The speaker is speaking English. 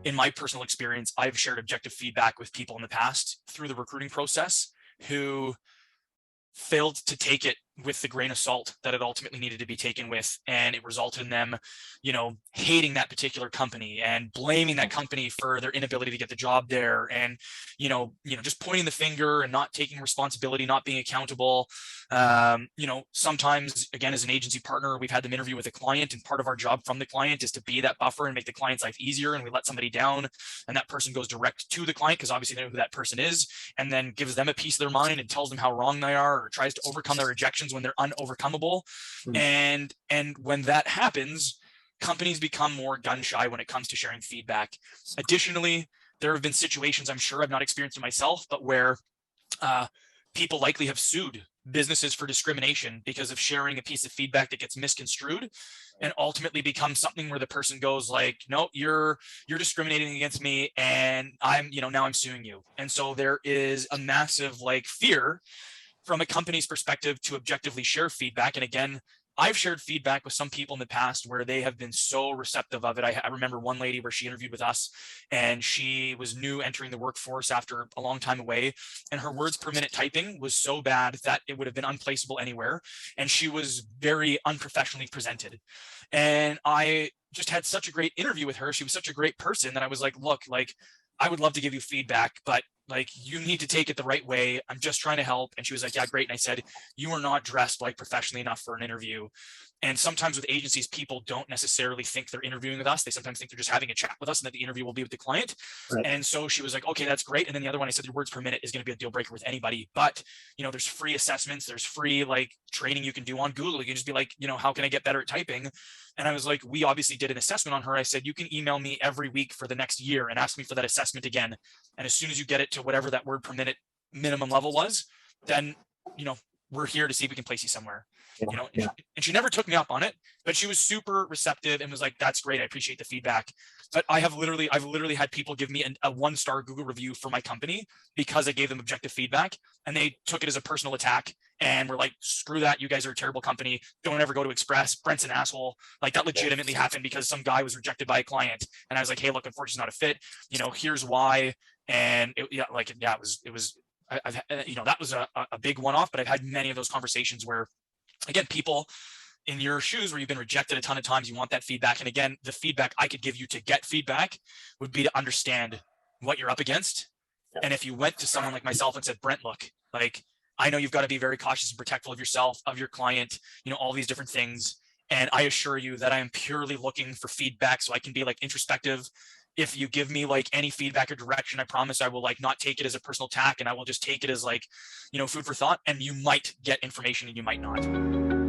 In my personal experience, I've shared objective feedback with people in the past through the recruiting process who failed to take it with the grain of salt that it ultimately needed to be taken with, and it resulted in them hating that particular company and blaming that company for their inability to get the job there, and just pointing the finger and not taking responsibility, not being accountable. Sometimes, again, as an agency partner, we've had them interview with a client, and part of our job from the client is to be that buffer and make the client's life easier, and we let somebody down and that person goes direct to the client because obviously they know who that person is, and then gives them a piece of their mind and tells them how wrong they are, or tries to overcome their rejections when they're unovercomable. And when that happens, companies become more gun shy when it comes to sharing feedback. Additionally, there have been situations, I'm sure I've not experienced it myself, but where people likely have sued businesses for discrimination because of sharing a piece of feedback that gets misconstrued and ultimately becomes something where the person goes like, no, you're discriminating against me, and now I'm suing you. And so there is a massive fear from a company's perspective to objectively share feedback. And again, I've shared feedback with some people in the past where they have been so receptive of it. I remember one lady where she interviewed with us, and she was new entering the workforce after a long time away, and her words per minute typing was so bad that it would have been unplaceable anywhere, and she was very unprofessionally presented. And I just had such a great interview with her. She was such a great person that I was like, look, I would love to give you feedback, but you need to take it the right way. I'm just trying to help. And she was like, yeah, great. And I said, you are not dressed professionally enough for an interview. And sometimes with agencies, people don't necessarily think they're interviewing with us. They sometimes think they're just having a chat with us and that the interview will be with the client. Right. And so she was like, okay, that's great. And then the other one, I said, your words per minute is going to be a deal breaker with anybody. But, there's free assessments. There's free training you can do on Google. You can just be like, how can I get better at typing? And I was like, we obviously did an assessment on her. I said, you can email me every week for the next year and ask me for that assessment again. And as soon as you get it to whatever that word per minute minimum level was, then, we're here to see if we can place you somewhere. And she never took me up on it, but she was super receptive and was like, that's great. I appreciate the feedback. But I've literally had people give me a 1-star Google review for my company because I gave them objective feedback, and they took it as a personal attack and were like, screw that. You guys are a terrible company. Don't ever go to Express. Brent's an asshole. That legitimately happened because some guy was rejected by a client. And I was like, hey, look, unfortunately it's not a fit. Here's why. And it was that was a big one-off, but I've had many of those conversations where, again, people in your shoes where you've been rejected a ton of times, you want that feedback. And again, the feedback I could give you to get feedback would be to understand what you're up against. And if you went to someone like myself and said, Brent, look, I know you've got to be very cautious and protectful of yourself, of your client, all these different things. And I assure you that I am purely looking for feedback so I can be introspective. If you give me any feedback or direction, I promise I will not take it as a personal attack, and I will just take it as food for thought, and you might get information and you might not.